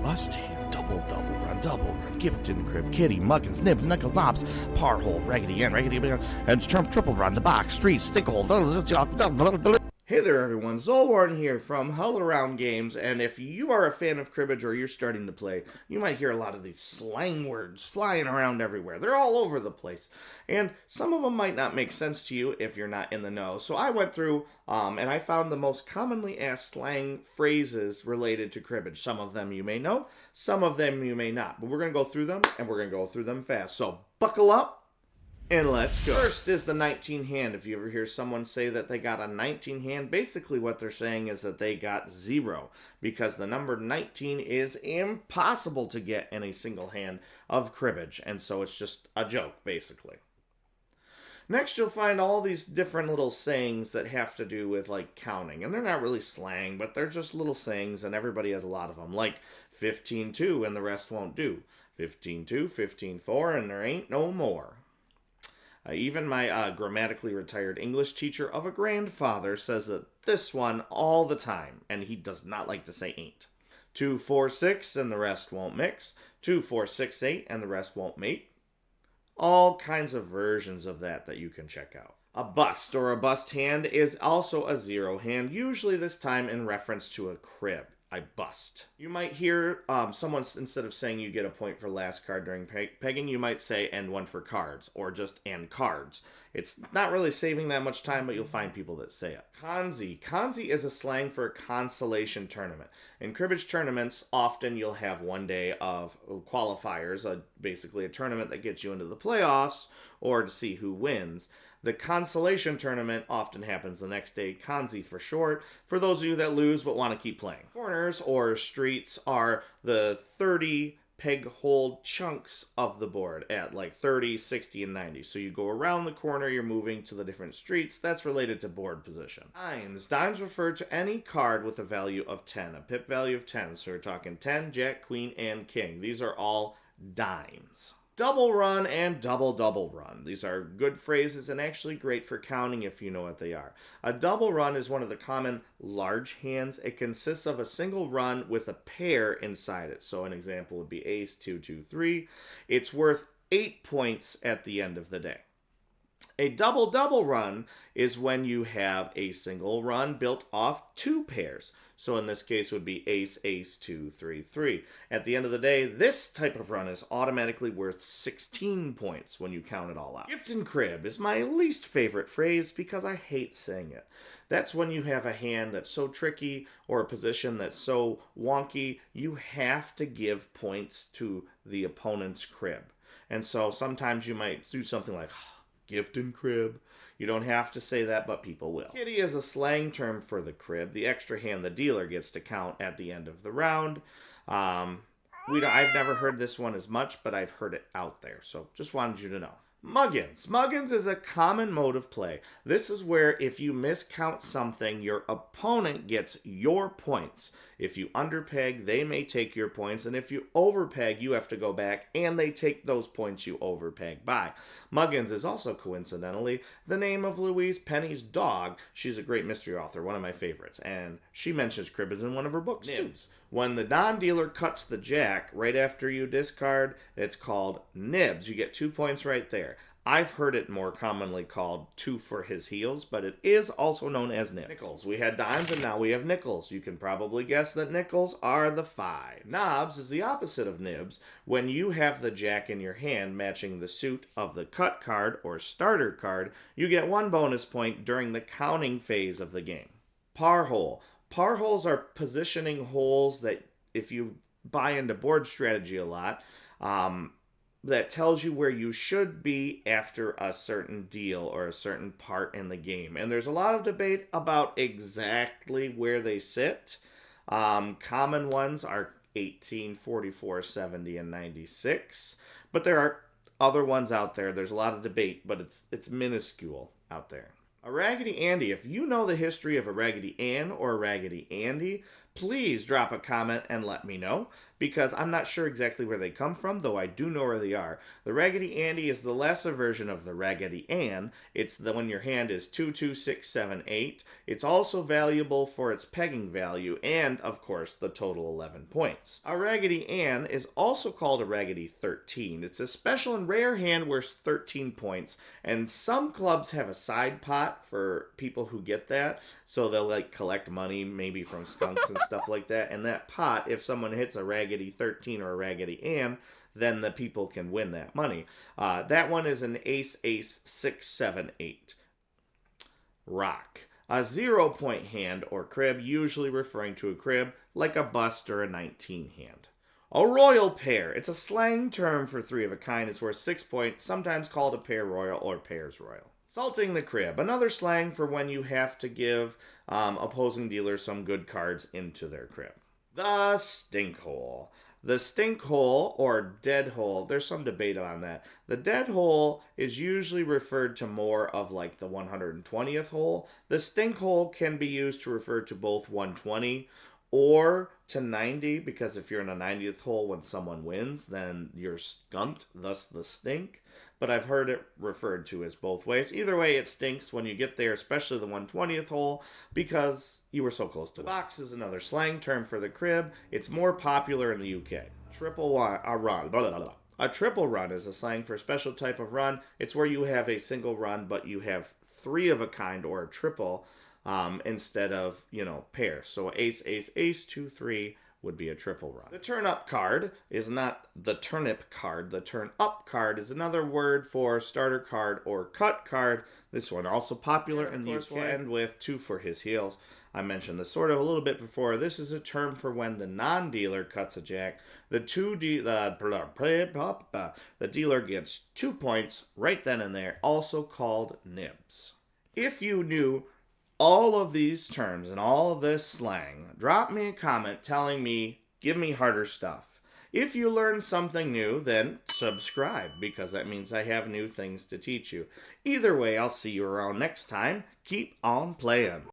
bust hand, double run, gift in crib, kitty, muggins, nibs, knuckle knobs, par hole, raggedy and triple run, the box, street, stick hole. Hey there everyone, Zulwarnx here from ZulwarnGames, and if you are a fan of Cribbage or you're starting to play, you might hear a lot of these slang words flying around everywhere. They're all over the place, and some of them might not make sense to you if you're not in the know. So I went through and I found the most commonly asked slang phrases related to Cribbage. Some of them you may know, some of them you may not, but we're going to go through them, and we're going to go through them fast. So buckle up. And let's go. First is the 19 hand. If you ever hear someone say that they got a 19 hand, basically what they're saying is that they got 0, because the number 19 is impossible to get in a single hand of Cribbage, and so it's just a joke, basically. Next, you'll find all these different little sayings that have to do with, like, counting. And they're not really slang, but they're just little sayings, and everybody has a lot of them. Like 15-2, and the rest won't do. 15-2, 15-4, and there ain't no more. Even my grammatically retired English teacher of a grandfather says that this one all the time, and he does not like to say ain't. 2, 4, 6, and the rest won't mix. 2, 4, 6, 8, and the rest won't mate. All kinds of versions of that you can check out. A bust or a bust hand is also a 0 hand, usually this time in reference to a crib. I bust. You might hear someone, instead of saying you get a point for last card during pegging, you might say and 1 for cards, or just and cards. It's not really saving that much time, but you'll find people that say it. Kanzi. Kanzi is a slang for a consolation tournament. In Cribbage tournaments, often you'll have one day of qualifiers, basically a tournament that gets you into the playoffs, or to see who wins. The consolation tournament often happens the next day, Kanzi for short, for those of you that lose but want to keep playing. Corners or streets are the 30 peg hole chunks of the board at like 30, 60, and 90. So you go around the corner, you're moving to the different streets. That's related to board position. Dimes. Dimes refer to any card with a value of 10, a pip value of 10. So we're talking 10, jack, queen, and king. These are all dimes. Double run and double run. These are good phrases and actually great for counting if you know what they are. A double run is one of the common large hands. It consists of a single run with a pair inside it. So an example would be ace, 2, 2, 3. It's worth 8 points at the end of the day. A double run is when you have a single run built off 2 pairs. So in this case it would be ace, ace, 2, 3, 3. At the end of the day, this type of run is automatically worth 16 points when you count it all out. Gift and crib is my least favorite phrase because I hate saying it. That's when you have a hand that's so tricky or a position that's so wonky, you have to give points to the opponent's crib. And so sometimes you might do something like gift and crib. You don't have to say that, but people will. Kitty is a slang term for the crib. The extra hand the dealer gets to count at the end of the round. I've never heard this one as much, but I've heard it out there, so just wanted you to know. Muggins. Muggins is a common mode of play. This is where if you miscount something, your opponent gets your points. If you underpeg, they may take your points, and if you overpeg, you have to go back, and they take those points you overpeg by. Muggins is also, coincidentally, the name of Louise Penny's dog. She's a great mystery author, one of my favorites, and she mentions Cribbage in one of her books, Nibs. Too. When the non-dealer cuts the jack right after you discard, it's called nibs. You get 2 points right there. I've heard it more commonly called 2 for his heels, but it is also known as nibs. Nickels. We had dimes and now we have nickels. You can probably guess that nickels are the 5. Knobs is the opposite of nibs. When you have the jack in your hand matching the suit of the cut card or starter card, you get 1 bonus point during the counting phase of the game. Par hole. Par holes are positioning holes that, if you buy into board strategy a lot, that tells you where you should be after a certain deal or a certain part in the game. And there's a lot of debate about exactly where they sit. Common ones are 18, 44, 70, and 96. But there are other ones out there. There's a lot of debate, but it's minuscule out there. A Raggedy Andy. If you know the history of a Raggedy Ann or a Raggedy Andy, please drop a comment and let me know, because I'm not sure exactly where they come from, though I do know where they are. The Raggedy Andy is the lesser version of the Raggedy Ann. It's the when your hand is 2, 2, 6, 7, 8. It's also valuable for its pegging value and, of course, the total 11 points. A Raggedy Ann is also called a Raggedy 13. It's a special and rare hand worth 13 points, and some clubs have a side pot for people who get that, so they'll like collect money maybe from skunks and stuff like that, and that pot, if someone hits a Raggedy 13 or a Raggedy Ann, then the people can win that money. That one is an ace, ace, 6, 7, 8. Rock. A 0-point hand or crib, usually referring to a crib like a bust or a 19 hand. A royal pair. It's a slang term for 3 of a kind. It's worth 6 points, sometimes called a pair royal or pairs royal. Salting the crib. Another slang for when you have to give opposing dealers some good cards into their crib. The stink hole. The stink hole or dead hole, there's some debate on that. The dead hole is usually referred to more of like the 120th hole. The stink hole can be used to refer to both 120 or to 90, because if you're in a 90th hole when someone wins, then you're skunked, thus the stink. But I've heard it referred to as both ways. Either way, it stinks when you get there, especially the 120th hole, because you were so close to it. Box is another slang term for the crib. It's more popular in the UK. Run. A triple run is a slang for a special type of run. It's where you have a single run, but you have 3 of a kind or a triple instead of, pairs. So ace, ace, ace, 2, 3 would be a triple run. The turn up card is not the turnip card. The turn up card is another word for starter card or cut card. This one also popular in the UK. We'll end with 2 for his heels. I mentioned this sort of a little bit before. This is a term for when the non-dealer cuts a jack. The dealer gets 2 points right then and there, also called nibs. If you knew all of these terms and all of this slang, drop me a comment telling me, give me harder stuff. If you learn something new, then subscribe, because that means I have new things to teach you. Either way, I'll see you around next time. Keep on playing.